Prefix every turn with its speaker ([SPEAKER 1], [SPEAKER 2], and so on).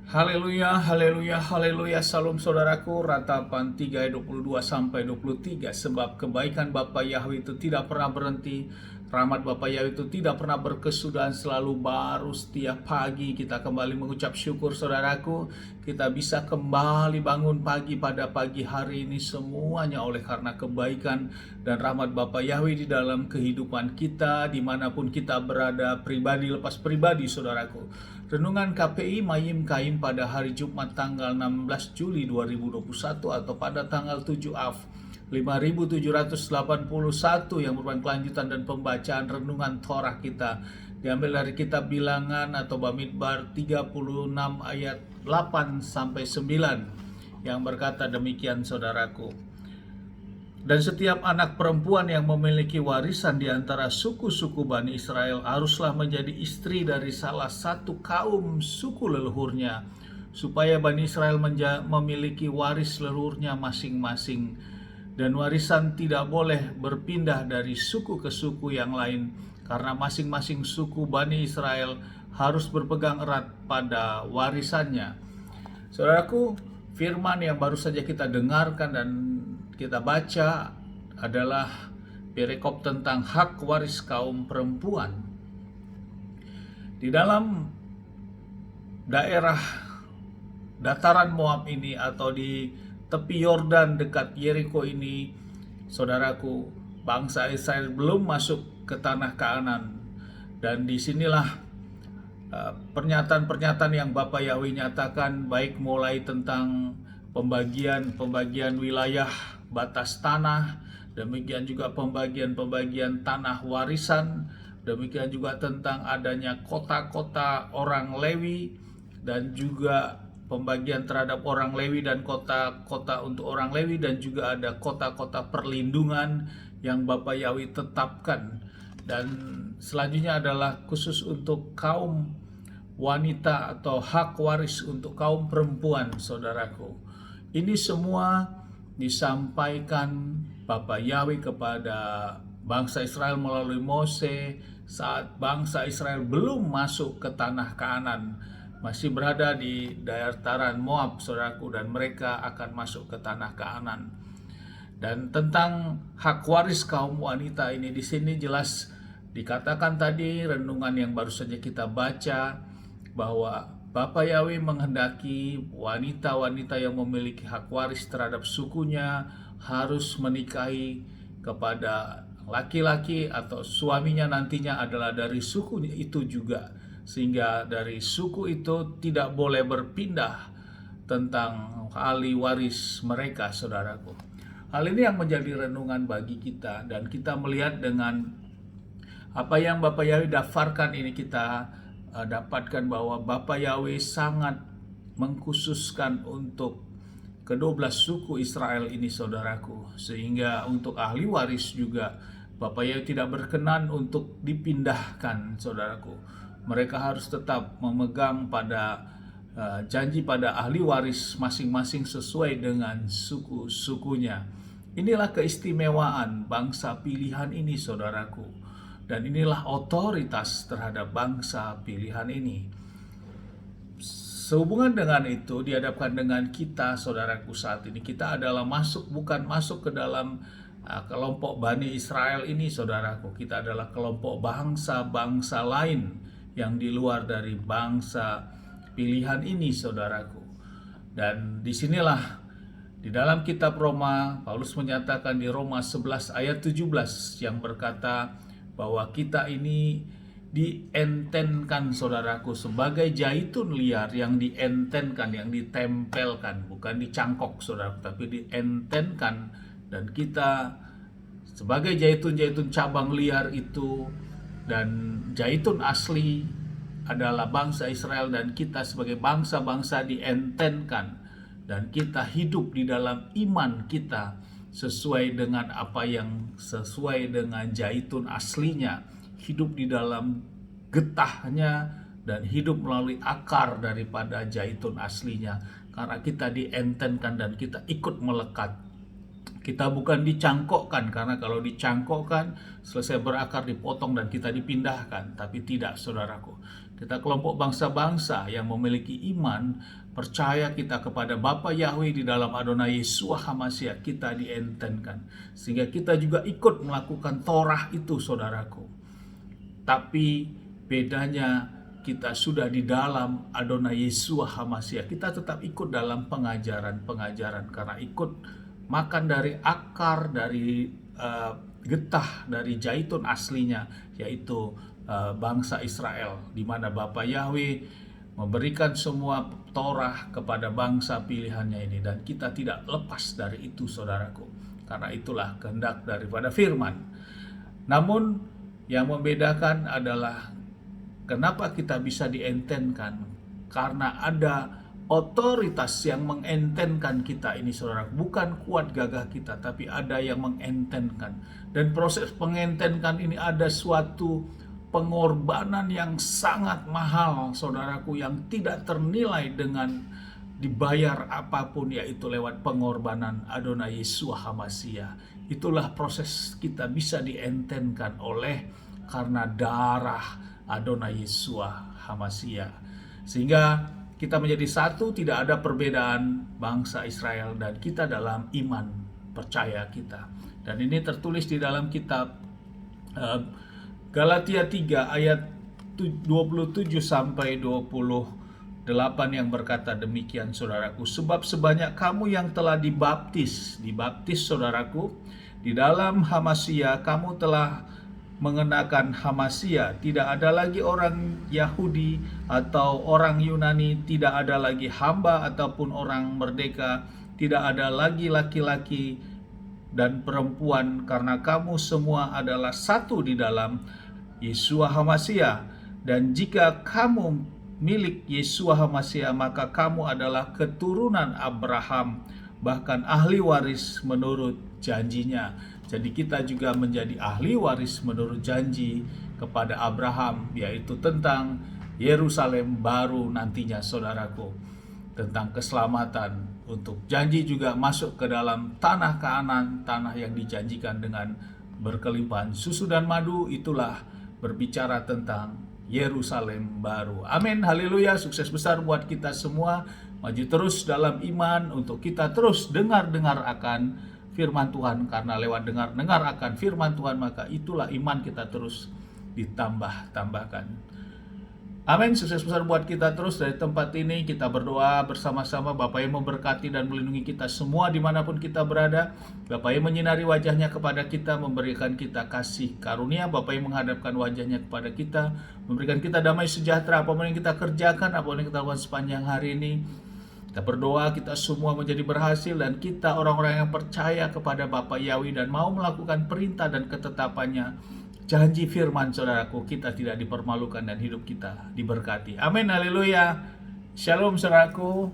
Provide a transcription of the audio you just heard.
[SPEAKER 1] Haleluya, haleluya, haleluya. Salam saudaraku, Ratapan 3 ayat 22 sampai 23. Sebab kebaikan Bapa Yahweh itu tidak pernah berhenti, rahmat Bapa Yahweh itu tidak pernah berkesudahan, selalu baru setiap pagi. Kita kembali mengucap syukur saudaraku, kita bisa kembali bangun pagi pada pagi hari ini semuanya oleh karena kebaikan dan rahmat Bapa Yahweh di dalam kehidupan kita, dimanapun kita berada, pribadi lepas pribadi saudaraku. Renungan KPI Mayim Kaim pada hari Jumat tanggal 16 Juli 2021 atau pada tanggal 7 Av 5781 yang merupakan kelanjutan dan pembacaan renungan Torah kita diambil dari kitab Bilangan atau Bamidbar 36 ayat 8 sampai 9 yang berkata demikian saudaraku. Dan setiap anak perempuan yang memiliki warisan di antara suku-suku Bani Israel haruslah menjadi istri dari salah satu kaum suku leluhurnya, supaya Bani Israel memiliki waris leluhurnya masing-masing. Dan warisan tidak boleh berpindah dari suku ke suku yang lain, karena masing-masing suku Bani Israel harus berpegang erat pada warisannya. Saudaraku, firman yang baru saja kita dengarkan dan kita baca adalah perikop tentang hak waris kaum perempuan. Di dalam daerah dataran Moab ini atau di tepi Yordan dekat Yeriko ini, saudaraku, bangsa Israel belum masuk ke tanah Kanaan. Dan disinilah pernyataan-pernyataan yang Bapa Yahweh nyatakan, baik mulai tentang pembagian wilayah batas tanah, demikian juga pembagian tanah warisan, demikian juga tentang adanya kota-kota orang Lewi, dan juga pembagian terhadap orang Lewi dan kota-kota untuk orang Lewi, dan juga ada kota-kota perlindungan yang Bapa Yahweh tetapkan. Dan selanjutnya adalah khusus untuk kaum wanita atau hak waris untuk kaum perempuan, saudaraku. Ini semua disampaikan Bapa Yahweh kepada bangsa Israel melalui Mose saat bangsa Israel belum masuk ke tanah Kanaan, masih berada di dataran Moab, saudaraku, dan mereka akan masuk ke tanah Kanaan. Dan tentang hak waris kaum wanita ini di sini jelas dikatakan tadi renungan yang baru saja kita baca bahwa Bapa Yahweh menghendaki wanita-wanita yang memiliki hak waris terhadap sukunya harus menikahi kepada laki-laki atau suaminya nantinya adalah dari sukunya itu juga, sehingga dari suku itu tidak boleh berpindah tentang ahli waris mereka, saudaraku. Hal ini yang menjadi renungan bagi kita, dan kita melihat dengan apa yang Bapa Yahweh daftarkan ini kita dapatkan bahwa Bapa Yahweh sangat mengkhususkan untuk ke-12 suku Israel ini, saudaraku, sehingga untuk ahli waris juga Bapa Yahweh tidak berkenan untuk dipindahkan, saudaraku. Mereka harus tetap memegang pada janji pada ahli waris masing-masing sesuai dengan suku-sukunya. Inilah keistimewaan bangsa pilihan ini, saudaraku. Dan inilah otoritas terhadap bangsa pilihan ini. Sehubungan dengan itu, dihadapkan dengan kita, saudaraku, saat ini kita adalah bukan masuk ke dalam kelompok Bani Israel ini, saudaraku. Kita adalah kelompok bangsa-bangsa lain yang di luar dari bangsa pilihan ini, saudaraku. Dan disinilah di dalam kitab Roma, Paulus menyatakan di Roma 11 ayat 17 yang berkata bahwa kita ini dientenkan, saudaraku, sebagai zaitun liar yang dientenkan, yang ditempelkan, bukan dicangkok, saudaraku, tapi dientenkan. Dan kita sebagai zaitun-zaitun cabang liar itu, dan zaitun asli adalah bangsa Israel, dan kita sebagai bangsa-bangsa dientenkan, dan kita hidup di dalam iman kita sesuai dengan apa yang sesuai dengan zaitun aslinya, hidup di dalam getahnya dan hidup melalui akar daripada zaitun aslinya, karena kita dientenkan dan kita ikut melekat. Kita bukan dicangkokkan, karena kalau dicangkokkan selesai berakar dipotong dan kita dipindahkan, tapi tidak, saudaraku. Kita kelompok bangsa-bangsa yang memiliki iman, percaya kita kepada Bapa Yahweh di dalam Adonai Yeshua HaMashiach, kita dientenkan. Sehingga kita juga ikut melakukan Torah itu, saudaraku. Tapi bedanya kita sudah di dalam Adonai Yeshua HaMashiach. Kita tetap ikut dalam pengajaran-pengajaran karena ikut makan dari akar, dari getah, dari zaitun aslinya, yaitu bangsa Israel, di mana Bapa Yahweh memberikan semua Torah kepada bangsa pilihannya ini, dan kita tidak lepas dari itu, saudaraku, karena itulah kehendak daripada firman. Namun yang membedakan adalah kenapa kita bisa dientenkan, karena ada otoritas yang mengentenkan kita ini, saudara. Bukan kuat gagah kita, tapi ada yang mengentenkan. Dan proses pengentenkan ini ada suatu pengorbanan yang sangat mahal, saudaraku, yang tidak ternilai dengan dibayar apapun, yaitu lewat pengorbanan Adonai Yeshua HaMashiach. Itulah proses kita bisa dientenkan oleh karena darah Adonai Yeshua HaMashiach. Sehingga kita menjadi satu, tidak ada perbedaan bangsa Israel dan kita dalam iman percaya kita. Dan ini tertulis di dalam kitab Galatia 3 ayat 27 sampai 28 yang berkata demikian, saudaraku. Sebab sebanyak kamu yang telah dibaptis saudaraku, di dalam HaMashiach, kamu telah mengenakan HaMashiach. Tidak ada lagi orang Yahudi atau orang Yunani, tidak ada lagi hamba ataupun orang merdeka, tidak ada lagi laki-laki dan perempuan, karena kamu semua adalah satu di dalam Yeshua HaMashiach. Dan jika kamu milik Yeshua HaMashiach, maka kamu adalah keturunan Abraham, bahkan ahli waris menurut janjinya. Jadi kita juga menjadi ahli waris menurut janji kepada Abraham, yaitu tentang Yerusalem baru nantinya, saudaraku, tentang keselamatan, untuk janji juga masuk ke dalam tanah Kanaan, tanah yang dijanjikan dengan berkelimpahan susu dan madu. Itulah berbicara tentang Yerusalem baru. Amin, haleluya. Sukses besar buat kita semua. Maju terus dalam iman untuk kita terus dengar-dengar akan firman Tuhan, karena lewat dengar akan firman Tuhan, maka itulah iman kita terus ditambah-tambahkan. Amin, sukses besar buat kita terus. Dari tempat ini kita berdoa bersama-sama. Bapa yang memberkati dan melindungi kita semua dimanapun kita berada. Bapa yang menyinari wajahnya kepada kita, memberikan kita kasih karunia. Bapa yang menghadapkan wajahnya kepada kita, memberikan kita damai sejahtera apapun yang kita kerjakan, apapun yang kita lakukan sepanjang hari ini. Kita berdoa kita semua menjadi berhasil, dan kita orang-orang yang percaya kepada Bapa Yahweh dan mau melakukan perintah dan ketetapannya, janji firman, saudaraku, kita tidak dipermalukan dan hidup kita diberkati. Amin, haleluya. Shalom, saudaraku.